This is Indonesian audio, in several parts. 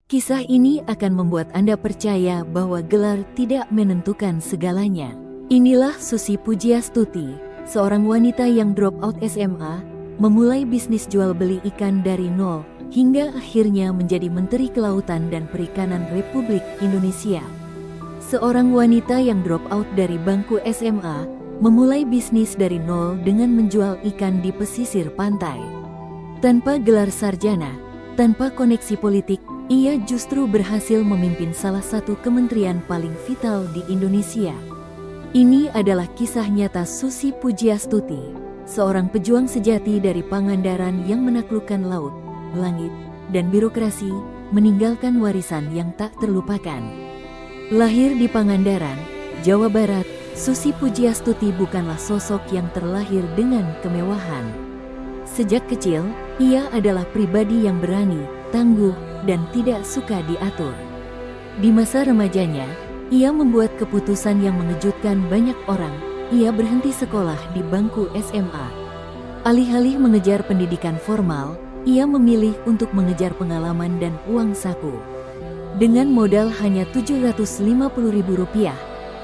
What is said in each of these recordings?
Kisah ini akan membuat Anda percaya bahwa gelar tidak menentukan segalanya. Inilah Susi Pujiastuti, seorang wanita yang drop out SMA, memulai bisnis jual beli ikan dari nol, hingga akhirnya menjadi Menteri Kelautan dan Perikanan Republik Indonesia. Seorang wanita yang drop out dari bangku SMA, memulai bisnis dari nol dengan menjual ikan di pesisir pantai. Tanpa gelar sarjana, tanpa koneksi politik, ia justru berhasil memimpin salah satu kementerian paling vital di Indonesia. Ini adalah kisah nyata Susi Pujiastuti, seorang pejuang sejati dari Pangandaran yang menaklukkan laut, langit, dan birokrasi, meninggalkan warisan yang tak terlupakan. Lahir di Pangandaran, Jawa Barat, Susi Pujiastuti bukanlah sosok yang terlahir dengan kemewahan. Sejak kecil, ia adalah pribadi yang berani, tangguh, dan tidak suka diatur. Di masa remajanya, ia membuat keputusan yang mengejutkan banyak orang. Ia berhenti sekolah di bangku SMA. Alih-alih mengejar pendidikan formal, ia memilih untuk mengejar pengalaman dan uang saku. Dengan modal hanya Rp750.000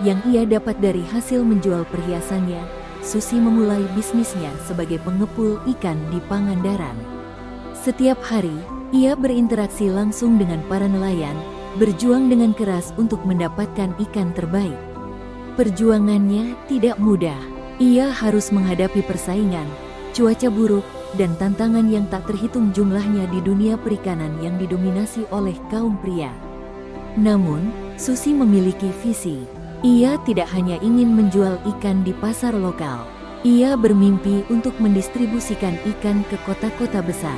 yang ia dapat dari hasil menjual perhiasannya, Susi memulai bisnisnya sebagai pengepul ikan di Pangandaran. Setiap hari, ia berinteraksi langsung dengan para nelayan, berjuang dengan keras untuk mendapatkan ikan terbaik. Perjuangannya tidak mudah. Ia harus menghadapi persaingan, cuaca buruk, dan tantangan yang tak terhitung jumlahnya di dunia perikanan yang didominasi oleh kaum pria. Namun, Susi memiliki visi. Ia tidak hanya ingin menjual ikan di pasar lokal. Ia bermimpi untuk mendistribusikan ikan ke kota-kota besar.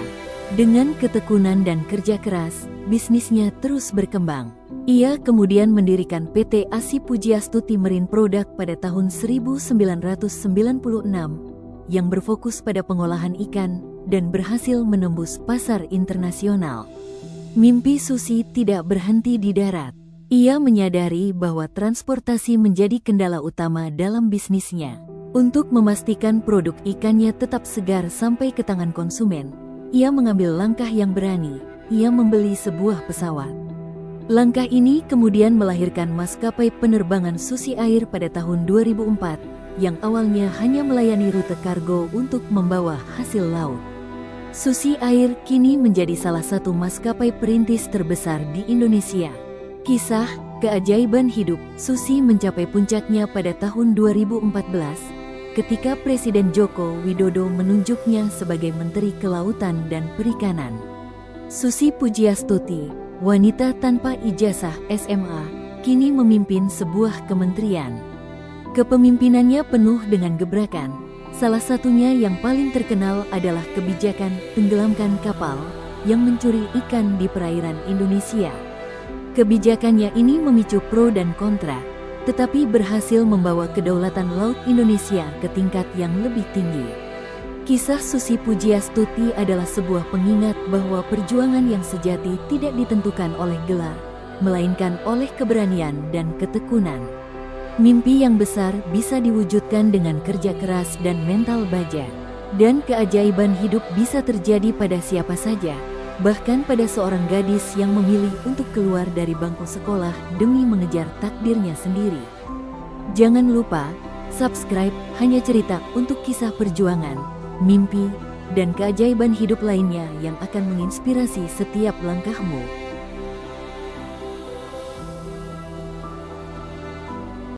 Dengan ketekunan dan kerja keras, bisnisnya terus berkembang. Ia kemudian mendirikan PT Asi Pujiastuti Marine Product pada tahun 1996 yang berfokus pada pengolahan ikan dan berhasil menembus pasar internasional. Mimpi Susi tidak berhenti di darat. Ia menyadari bahwa transportasi menjadi kendala utama dalam bisnisnya. Untuk memastikan produk ikannya tetap segar sampai ke tangan konsumen, ia mengambil langkah yang berani. Ia membeli sebuah pesawat. Langkah ini kemudian melahirkan maskapai penerbangan Susi Air pada tahun 2004, yang awalnya hanya melayani rute kargo untuk membawa hasil laut. Susi Air kini menjadi salah satu maskapai perintis terbesar di Indonesia. Kisah keajaiban hidup Susi mencapai puncaknya pada tahun 2014, ketika Presiden Joko Widodo menunjuknya sebagai Menteri Kelautan dan Perikanan. Susi Pujiastuti, wanita tanpa ijazah SMA, kini memimpin sebuah kementerian. Kepemimpinannya penuh dengan gebrakan. Salah satunya yang paling terkenal adalah kebijakan tenggelamkan kapal yang mencuri ikan di perairan Indonesia. Kebijakannya ini memicu pro dan kontra, tetapi berhasil membawa kedaulatan laut Indonesia ke tingkat yang lebih tinggi. Kisah Susi Pujiastuti adalah sebuah pengingat bahwa perjuangan yang sejati tidak ditentukan oleh gelar, melainkan oleh keberanian dan ketekunan. Mimpi yang besar bisa diwujudkan dengan kerja keras dan mental baja. Dan keajaiban hidup bisa terjadi pada siapa saja, bahkan pada seorang gadis yang memilih untuk keluar dari bangku sekolah demi mengejar takdirnya sendiri. Jangan lupa, subscribe Hanya Cerita untuk kisah perjuangan, mimpi, dan keajaiban hidup lainnya yang akan menginspirasi setiap langkahmu.